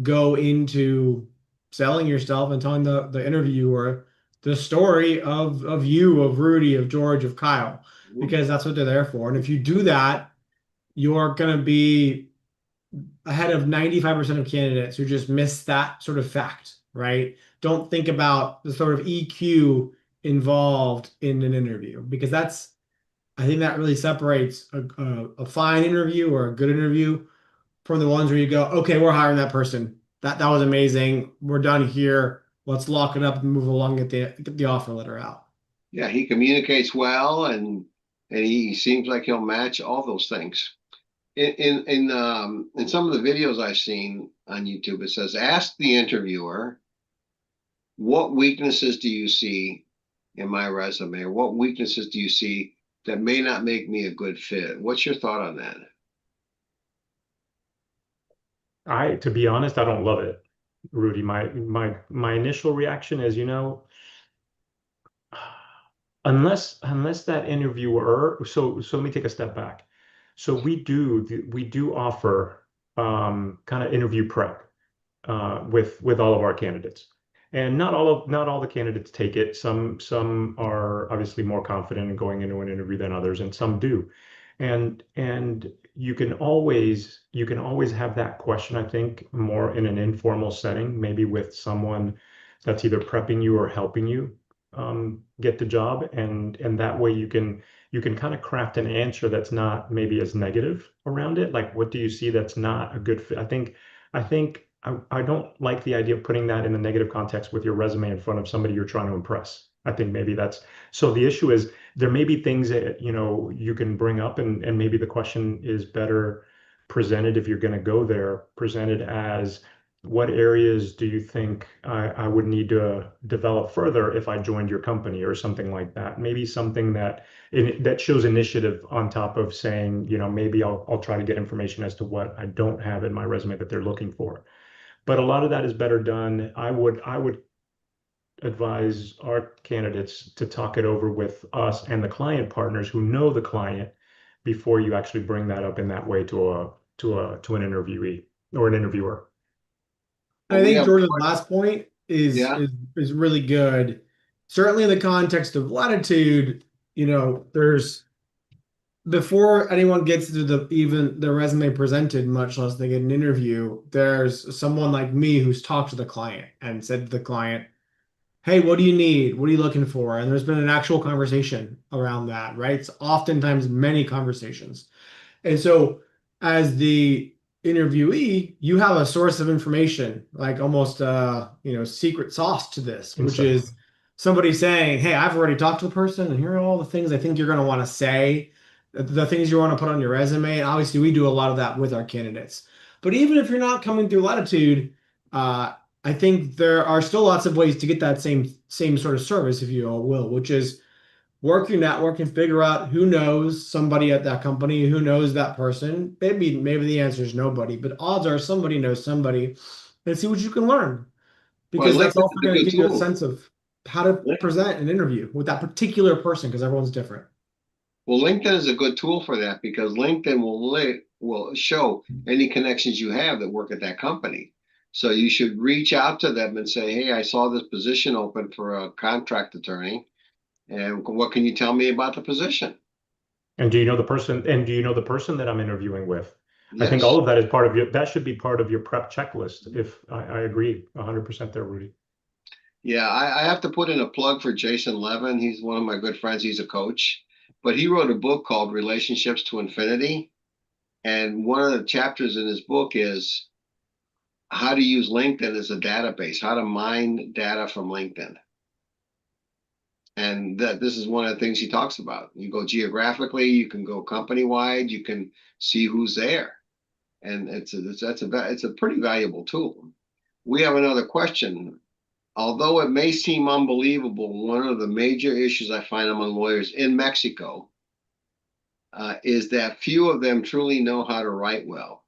go into selling yourself and telling the interviewer the story of you, of Rudy, of George, of Kyle, Mhm. because that's what they're there for. And if you do that, you're going to be ahead of 95% of candidates who just miss that sort of fact, right? Don't think about the sort of EQ involved in an interview because I think that really separates a fine interview or a good interview from the ones where you go, okay, we're hiring that person. That was amazing. We're done here. Let's lock it up and move along, get the offer letter out. Yeah, he communicates well, and he seems like he'll match all those things. In some of the videos I've seen on YouTube, it says, "Ask the interviewer, what weaknesses do you see in my resume, or what weaknesses do you see that may not make me a good fit?" What's your thought on that? To be honest, I don't love it, Rudy. My initial reaction is, unless that interviewer, so let me take a step back. So we do offer kind of interview prep with all of our candidates. And not all the candidates take it. Some are obviously more confident in going into an interview than others, and some do. And you can always have that question, I think, more in an informal setting, maybe with someone that's either prepping you or helping you get the job, and that way you can kind of craft an answer that's not maybe as negative around it. Like, what do you see that's not a good fit? I don't like the idea of putting that in a negative context with your resume in front of somebody you're trying to impress. I think maybe that's so the issue is there may be things that you can bring up, and maybe the question is better presented if you're going to go there, presented as what areas do you think I would need to develop further if I joined your company or something like that. Maybe something that shows initiative on top of saying, maybe I'll try to get information as to what I don't have in my resume that they're looking for. But a lot of that is better done. I would advise our candidates to talk it over with us and the client partners who know the client before you actually bring that up in that way to an interviewee or an interviewer. Well, I we think have, Jordan's last point is yeah. is is really good. Certainly in the context of Latitude, there's before anyone gets to even the resume presented, much less they get an interview, there's someone like me who's talked to the client and said to the client, hey, what do you need? What are you looking for? And there's been an actual conversation around that, right? It's oftentimes many conversations. And so as the interviewee, you have a source of information, like almost secret sauce to this, which Insight. is somebody saying, "Hey, I've already talked to the person, and here are all the things I think you're going to want to say, the things you want to put on your resume." And obviously, we do a lot of that with our candidates. But even if you're not coming through Latitude, I think there are still lots of ways to get that same sort of service, if you will, which is work your network and figure out who knows somebody at that company, who knows that person. Maybe the answer is nobody, but odds are somebody knows somebody, and see what you can learn, Well, because that's LinkedIn also is a going to good give you a tool. sense of how to present an interview with that particular person, because everyone's different. Well, LinkedIn is a good tool for that because LinkedIn will show any connections you have that work at that company. So you should reach out to them and say, "Hey, I saw this position open for a contract attorney, and what can you tell me about the position?" And do you know the person? And do you know the person that I'm interviewing with? I think all Yes. of that is part of that should be part of your prep checklist. If I agree 100% there, Rudy. Yeah, I have to put in a plug for Jason Levin. He's one of my good friends. He's a coach, but he wrote a book called Relationships to Infinity. And one of the chapters in his book is how to use LinkedIn as a database, how to mine data from LinkedIn. And that this is one of the things he talks about. You go geographically, you can go company wide, you can see who's there, and it's a pretty valuable tool. We have another question. Although it may seem unbelievable, one of the major issues I find among lawyers in Mexico is that few of them truly know how to write well.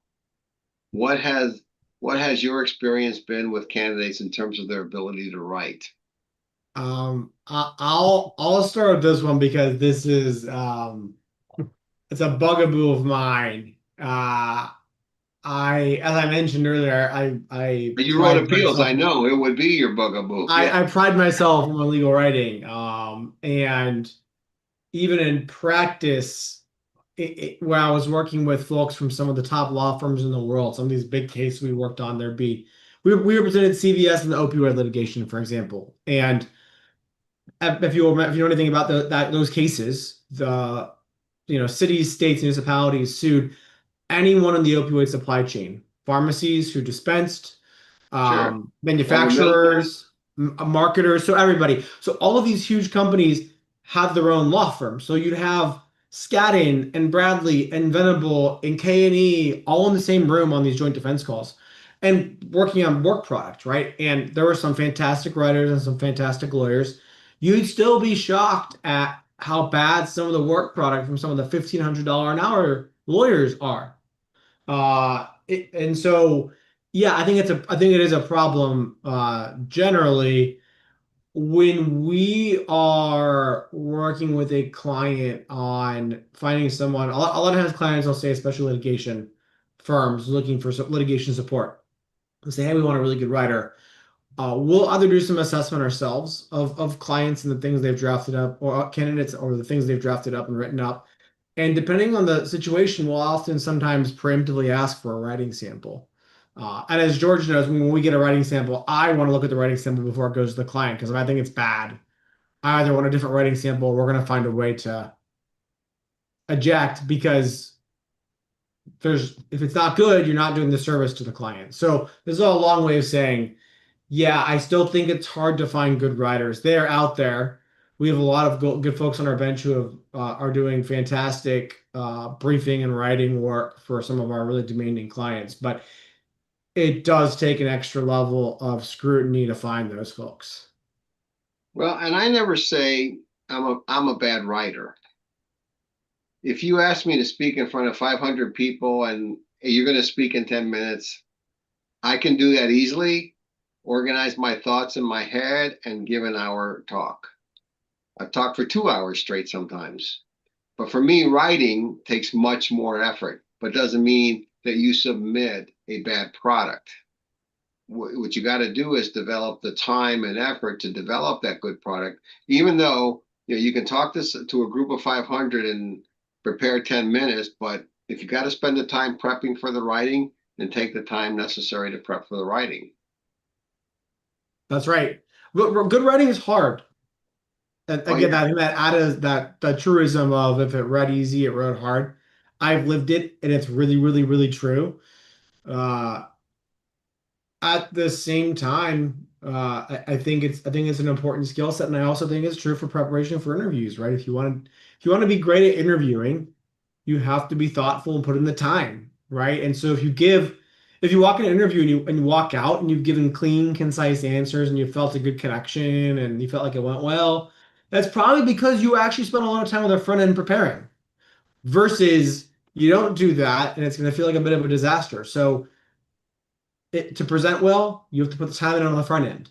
What has what has your experience been with candidates in terms of their ability to write? I'll start with this one because this is it's a bugaboo of mine. As I mentioned earlier, You wrote appeals. I know it would be your bugaboo. Yeah, I pride myself on my legal writing, and even in practice, where I was working with folks from some of the top law firms in the world, some of these big cases we worked on, we represented CVS in the opioid litigation, for example. And if you know anything about those cases, the cities, states, municipalities sued anyone in the opioid supply chain, pharmacies who dispensed, sure. All the middlemen. manufacturers, marketers, so everybody. So all of these huge companies have their own law firm. So you'd have Skadden and Bradley and Venable and K&E all in the same room on these joint defense calls and working on work product, right? And there were some fantastic writers and some fantastic lawyers. You'd still be shocked at how bad some of the work product from some of the $1,500 an hour lawyers are. And so, yeah, I think it is a problem generally when we are working with a client on finding someone. A lot of times, clients will say, especially litigation firms looking for litigation support, they'll say, "Hey, we want a really good writer." We'll either do some assessment ourselves of clients and the things they've drafted up, or candidates, or the things they've drafted up and written up. And depending on the situation, we'll often sometimes preemptively ask for a writing sample. And as George knows, when we get a writing sample, I want to look at the writing sample before it goes to the client because if I think it's bad, I either want a different writing sample or we're going to find a way to eject because if it's not good, you're not doing the service to the client. So this is a long way of saying, yeah, I still think it's hard to find good writers. They are out there. We have a lot of good folks on our bench who are doing fantastic briefing and writing work for some of our really demanding clients, but it does take an extra level of scrutiny to find those folks. Well, and I never say I'm a bad writer. If you ask me to speak in front of 500 people and you're going to speak in 10 minutes, I can do that easily, organize my thoughts in my head, and give an hour talk. I've talked for 2 hours straight sometimes. But for me, writing takes much more effort, but doesn't mean that you submit a bad product. What you got to do is develop the time and effort to develop that good product, even though you can talk this to a group of 500 and prepare 10 minutes, but if you got to spend the time prepping for the writing, then take the time necessary to prep for the writing. That's right. Good writing is hard. And Oh again, yeah. I think that truism of if it read easy, it wrote hard. I've lived it, and it's really, really, really true. Uh, at the same time, I think it's an important skill set, and I also think it's true for preparation for interviews, right? If you want to be great at interviewing, you have to be thoughtful and put in the time, right? And so if you walk in an interview and you walk out and you've given clean, concise answers and you felt a good connection and you felt like it went well, that's probably because you actually spent a lot of time with our front end preparing. Versus you don't do that and it's going to feel like a bit of a disaster. So to present well, you have to put the time in on the front end.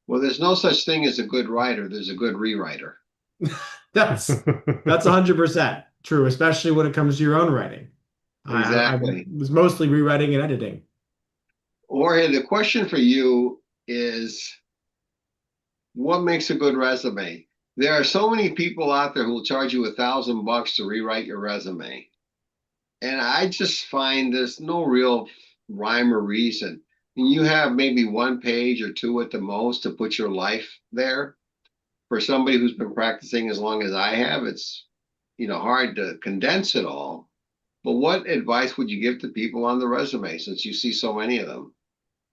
Well, there's no such thing as a good writer. There's a good rewriter. That's that's 100% true, especially when it comes to your own writing. I Exactly. was mostly rewriting and editing. Jorge, the question for you is, what makes a good resume? There are so many people out there who will charge you $1,000 to rewrite your resume. And I just find there's no real rhyme or reason. You have maybe one page or two at the most to put your life there. For somebody who's been practicing as long as I have, it's hard to condense it all. But what advice would you give to people on the resume since you see so many of them?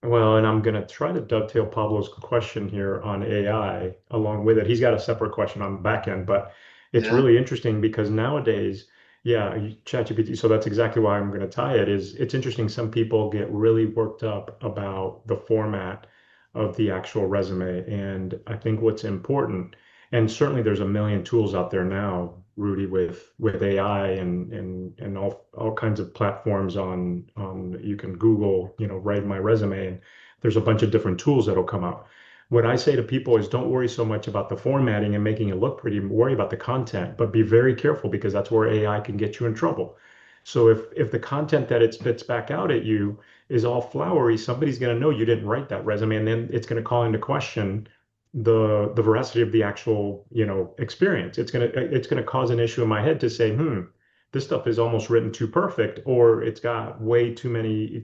Well, and I'm going to try to dovetail Pablo's question here on AI along with it. He's got a separate question on the back end, but it's Yeah. really interesting because nowadays, yeah, ChatGPT, so that's exactly why I'm going to tie it, is it's interesting. Some people get really worked up about the format of the actual resume. And I think what's important, and certainly there's a million tools out there now, Rudy, with AI and all kinds of platforms on you can Google, write my resume, and there's a bunch of different tools that'll come out. What I say to people is don't worry so much about the formatting and making it look pretty, worry about the content, but be very careful because that's where AI can get you in trouble. So if the content that it spits back out at you is all flowery, somebody's going to know you didn't write that resume, and then it's going to call into question the veracity of the actual experience. It's going to cause an issue in my head to say, this stuff is almost written too perfect, or it's got way too many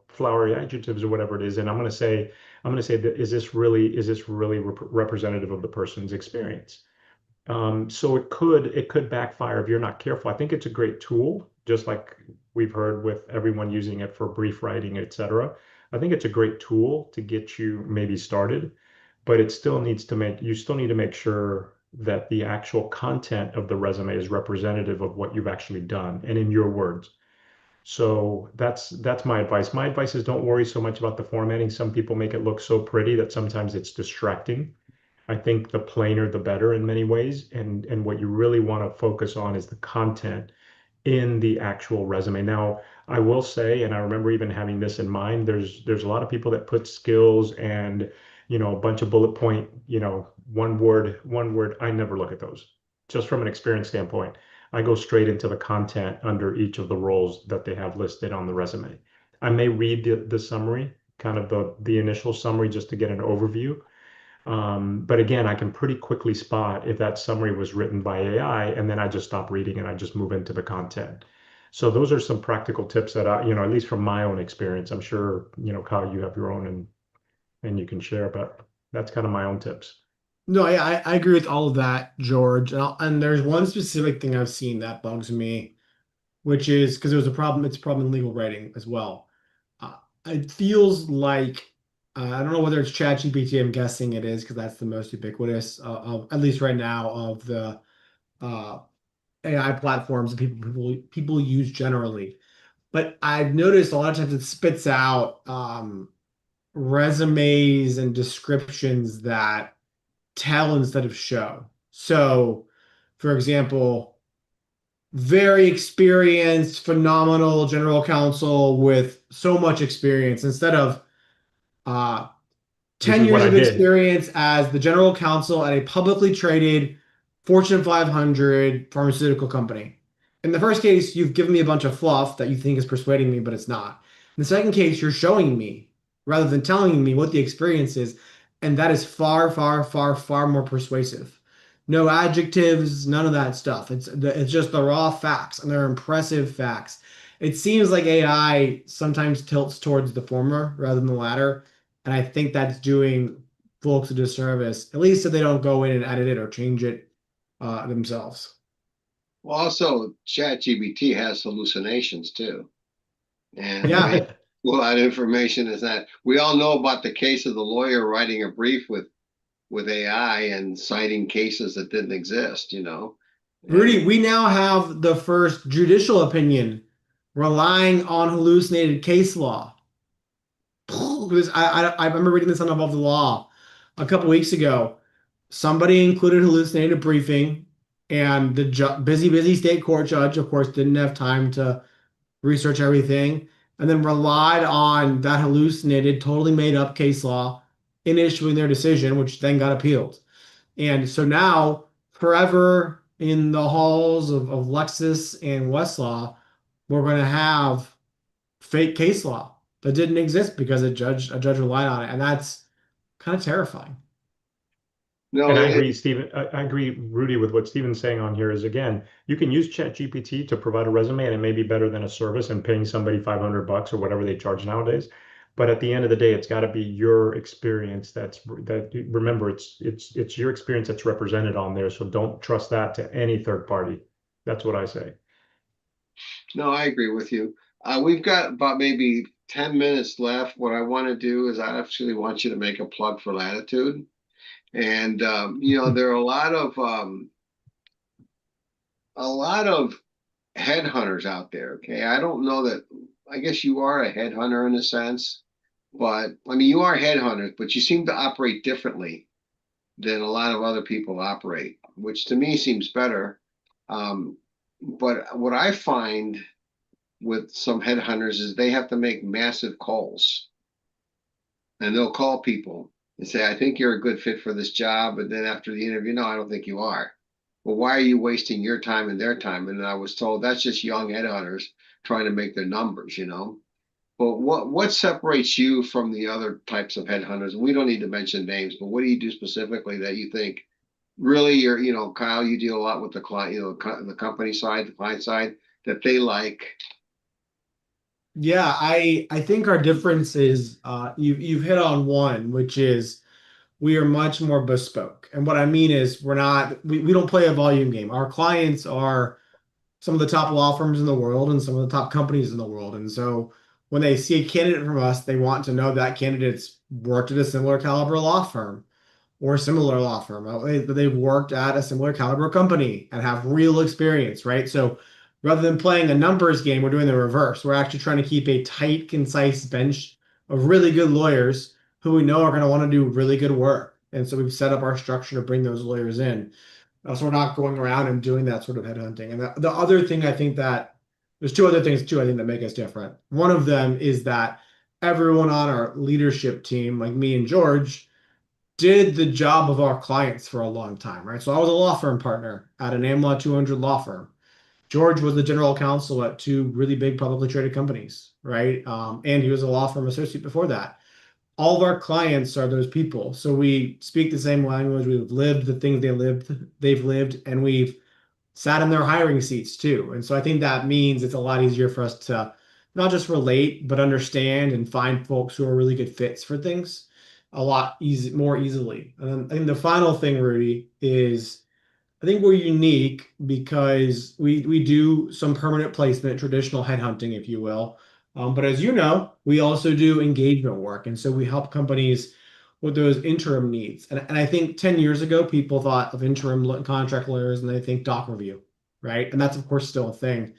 flowery adjectives or whatever it is, and I'm going to say that is this really representative of the person's experience? So it could backfire if you're not careful. I think it's a great tool, just like we've heard with everyone using it for brief writing, etc. I think it's a great tool to get you maybe started, but you still need to make sure that the actual content of the resume is representative of what you've actually done and in your words. So that's my advice. My advice is don't worry so much about the formatting. Some people make it look so pretty that sometimes it's distracting. I think the plainer the better in many ways. And what you really want to focus on is the content in the actual resume. Now, I will say, and I remember even having this in mind, there's a lot of people that put skills and a bunch of bullet point, one word. I never look at those. Just from an experience standpoint, I go straight into the content under each of the roles that they have listed on the resume. I may read the summary, kind of the initial summary, just to get an overview, but again, I can pretty quickly spot if that summary was written by AI, and then I just stop reading and I just move into the content. So those are some practical tips that at least from my own experience, I'm sure, Kyle, you have your own and you can share, but that's kind of my own tips. No, I agree with all of that, George. And there's one specific thing I've seen that bugs me, which is because there's a problem. It's a problem in legal writing as well. Uh, it feels like I don't know whether it's ChatGPT. I'm guessing it is because that's the most ubiquitous of at least right now of the uh, AI platforms that people use generally. But I've noticed a lot of times it spits out resumes and descriptions that tell instead of show. So, for example, very experienced, phenomenal general counsel with so much experience instead of uh, This 10 is what years I of did. experience as the general counsel at a publicly traded Fortune 500 pharmaceutical company. In the first case, you've given me a bunch of fluff that you think is persuading me, but it's not. In the second case, you're showing me rather than telling me what the experience is, and that is far, far, far, far more persuasive. No adjectives, none of that stuff. It's just the raw facts, and they're impressive facts. It seems like AI sometimes tilts towards the former rather than the latter, and I think that's doing folks a disservice, at least if they don't go in and edit it or change it themselves. Well, also, ChatGPT has hallucinations too. And Yeah. a lot of information is that we all know about the case of the lawyer writing a brief with AI and citing cases that didn't exist, Rudy, And we now have the first judicial opinion relying on hallucinated case law. Because I remember reading this on Above the Law a couple weeks ago. Somebody included hallucinated briefing, and the ju busy state court judge, of course, didn't have time to research everything, and then relied on that hallucinated, totally made up case law in issuing their decision, which then got appealed. And so now, forever in the halls of Lexis and Westlaw, we're going to have fake case law that didn't exist because a judge relied on it, and that's kind of terrifying. no, And I agree, Stephen. I agree, Rudy, with what Stephen's saying on here is again, you can use ChatGPT to provide a resume and it may be better than a service and paying somebody $500 or whatever they charge nowadays. But at the end of the day, it's got to be your experience that remember it's your experience that's represented on there. So don't trust that to any third party. That's what I say. no, I agree with you. We've got about maybe 10 minutes left. What I want to do is I actually want you to make a plug for Latitude. And there are a lot of headhunters out there. Okay, I don't know that. I guess you are a headhunter in a sense, but I mean you are headhunters, but you seem to operate differently than a lot of other people operate, which to me seems better. But what I find with some headhunters is they have to make massive calls, and they'll call people and say, I think you're a good fit for this job. But then after the interview, no, I don't think you are. Well, why are you wasting your time and their time? And I was told that's just young headhunters trying to make their numbers. But what separates you from the other types of headhunters? And we don't need to mention names, but what do you do specifically that you think really Kyle, you deal a lot with the client, the company side, the client side, that they like. Yeah, I think our difference is you've hit on one, which is we are much more bespoke. And what I mean is we don't play a volume game. Our clients are some of the top law firms in the world and some of the top companies in the world. And so when they see a candidate from us, they want to know that candidate's worked at a similar caliber law firm or a similar law firm. They've worked at a similar caliber company and have real experience, right? So rather than playing a numbers game, we're doing the reverse. We're actually trying to keep a tight, concise bench of really good lawyers who we know are going to want to do really good work. And so we've set up our structure to bring those lawyers in. So we're not going around and doing that sort of headhunting. And the other thing I think that there's two other things too, I think that make us different. One of them is that everyone on our leadership team, like me and George, did the job of our clients for a long time, right? So I was a law firm partner at an AmLaw 200 law firm. George was the general counsel at two really big publicly traded companies, right? And he was a law firm associate before that. All of our clients are those people. So we speak the same language. We've lived the things they've lived, and we've sat in their hiring seats too. And so I think that means it's a lot easier for us to not just relate, but understand and find folks who are really good fits for things a lot more easily. And then I think the final thing, Rudy, is I think we're unique because we do some permanent placement, traditional headhunting, if you will. But as you know, we also do engagement work. And so we help companies with those interim needs. And I think 10 years ago, people thought of interim contract lawyers and they think doc review, right? And that's, of course, still a thing.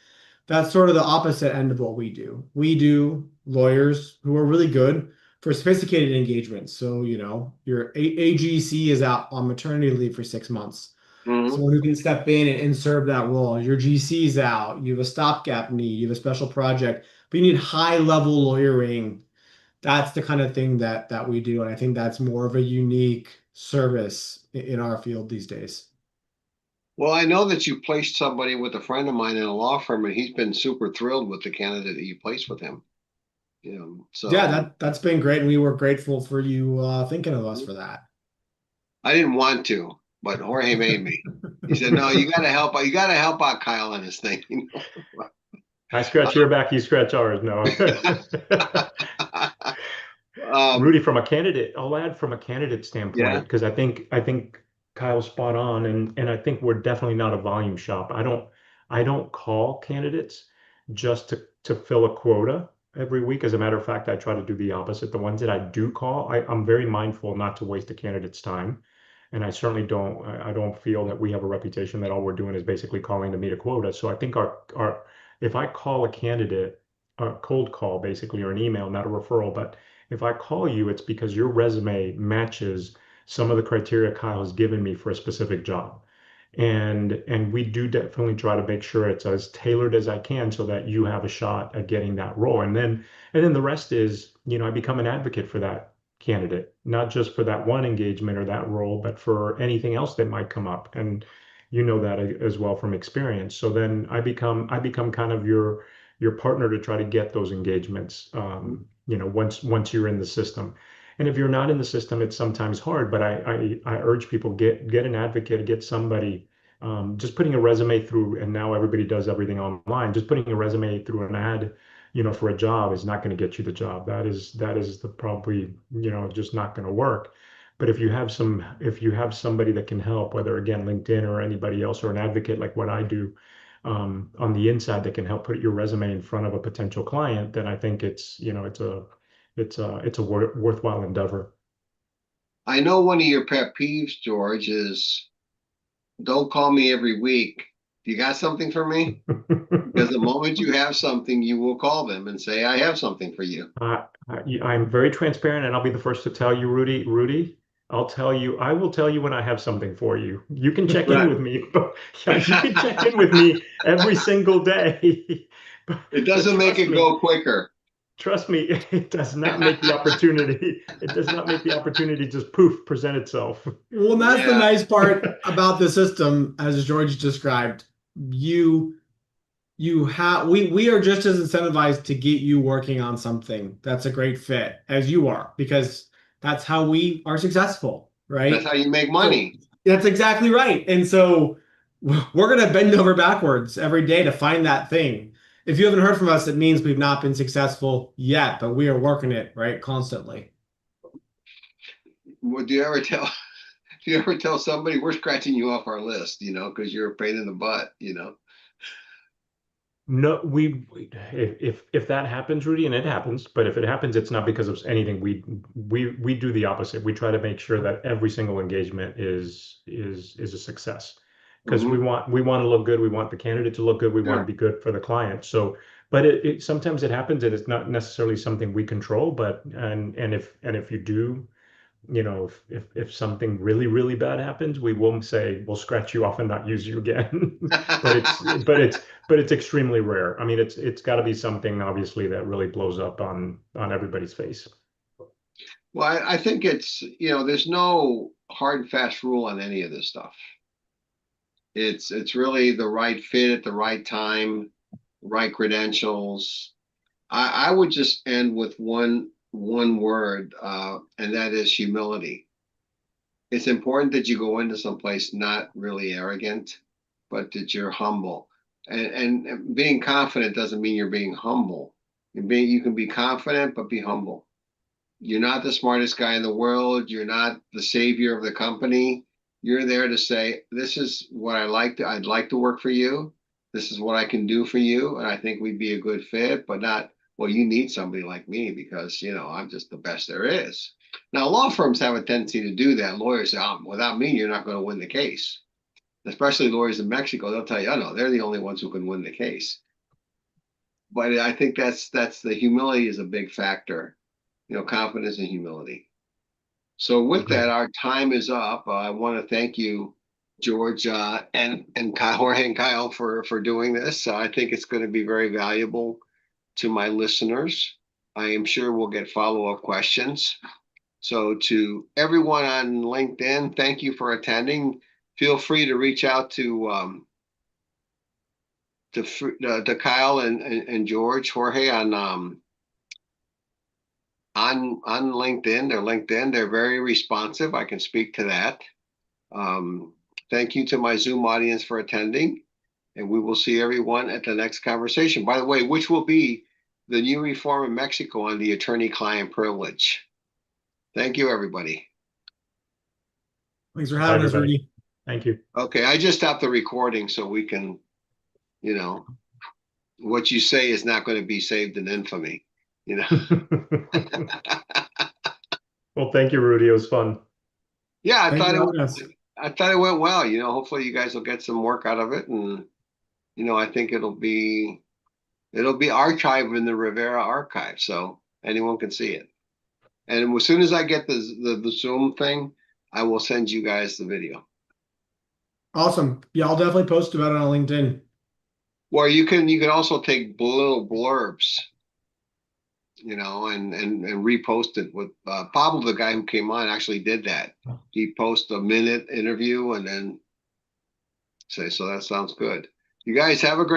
That's sort of the opposite end of what we do. We do lawyers who are really good for sophisticated engagements. So, your AGC is out on maternity leave for 6 months. Mhm. Someone who can step in and serve that role. Your GC's out, you have a stopgap need, you have a special project, but you need high level lawyering. That's the kind of thing that we do. And I think that's more of a unique service in our field these days. Well, I know that you placed somebody with a friend of mine in a law firm, and he's been super thrilled with the candidate that you placed with him. Yeah, So that's been great. And we were grateful for you thinking of us for that. I didn't want to, but Jorge made me. He said, "No, you got to help out. You got to help out Kyle on this thing." I scratch your back, you scratch ours. No. um, Rudy, I'll add from a candidate standpoint, yeah. because I think Kyle's spot on, and I think we're definitely not a volume shop. I don't call candidates just to fill a quota. every week. As a matter of fact, I try to do the opposite. The ones that I do call, I'm very mindful not to waste a candidate's time. And I certainly I don't feel that we have a reputation that all we're doing is basically calling to meet a quota. So I think if I call a candidate, a cold call basically, or an email, not a referral, but if I call you, it's because your resume matches some of the criteria Kyle has given me for a specific job. And we do definitely try to make sure it's as tailored as I can so that you have a shot at getting that role. And then the rest is, I become an advocate for that candidate, not just for that one engagement or that role, but for anything else that might come up. And you know that as well from experience. So then I become kind of your partner to try to get those engagements, once you're in the system. And if you're not in the system, it's sometimes hard, but I urge people get an advocate, get somebody. Just putting a resume through, and now everybody does everything online. Just putting a resume through an ad, for a job is not going to get you the job. That is the probably, just not going to work. But if you have somebody that can help, whether again LinkedIn or anybody else or an advocate like what I do, on the inside that can help put your resume in front of a potential client, then I think it's a worthwhile endeavor. I know one of your pet peeves, George, is don't call me every week. You got something for me? Because the moment you have something, you will call them and say, I have something for you. I'm very transparent, and I'll be the first to tell you, Rudy, I will tell you when I have something for you. You can check in Right. with me, but yeah, you can check in with me every single day. It But doesn't make it go quicker. trust me, it does not make the opportunity. It does not make the opportunity just poof, present itself. Well, and that's the Yeah. nice part about the system, as George described. We are just as incentivized to get you working on something that's a great fit as you are, because that's how we are successful, That's right? how you make So money. that's exactly right. And so we're going to bend over backwards every day to find that thing. If you haven't heard from us, it means we've not been successful yet, but we are working it, right, constantly. Would you ever tell do you ever tell somebody we're scratching you off our list, because you're a pain in the butt? No, if that happens, Rudy, and it happens, but if it happens, it's not because of anything. We do the opposite. We try to make sure that every single engagement is a success because we Hmm. want to look good. We want the candidate to look good. We want to Sure. be good for the client. So, but it sometimes it happens, and it's not necessarily something we control. But and if you do, if something really, really bad happens, we will say we'll scratch you off and not use you again. But it's extremely rare. I mean, it's got to be something obviously that really blows up on everybody's face. Well, I think there's no hard and fast rule on any of this stuff. It's really the right fit at the right time, right credentials. I would just end with one word, and that is humility. It's important that you go into some place not really arrogant, but that you're humble. And being confident doesn't mean you're being humble. You can be confident, but be humble. You're not the smartest guy in the world. You're not the savior of the company. You're there to say, this is what I'd like to work for you. This is what I can do for you. And I think we'd be a good fit, but not, well, you need somebody like me because, I'm just the best there is. Now, law firms have a tendency to do that. Lawyers say, without me, you're not going to win the case. Especially lawyers in Mexico, they'll tell you, oh no, they're the only ones who can win the case. But I think that's the humility is a big factor, confidence and humility. So with Agreed. that, our time is up. I want to thank you, George, and Kyle, Jorge and Kyle for doing this. I think it's going to be very valuable to my listeners. I am sure we'll get follow-up questions. So to everyone on LinkedIn, thank you for attending. Feel free to reach out to Kyle and George, Jorge on LinkedIn. They're very responsive. I can speak to that. Um, Thank you to my Zoom audience for attending, and we will see everyone at the next conversation. By the way, which will be the new reform in Mexico on the attorney-client privilege. Thank you, everybody. Thanks for Bye, having us, everybody. Rudy. Thank you. Okay, I just stopped the recording so we can, what you say is not going to be saved in infamy. you know. Well, thank you, Rudy. It was fun. Yeah, Thank you for having us. I thought it went well. You know, hopefully you guys will get some work out of it, and you know, I think it'll be archived in the Rivera archive, so anyone can see it. And as soon as I get the Zoom thing, I will send you guys the video. Awesome. Yeah, I'll definitely post about it on LinkedIn. Well, you can also take little blurbs, you know, and repost it with Pablo, the guy who came on, actually did that. He posted a minute interview and then say, so that sounds good. You guys have a great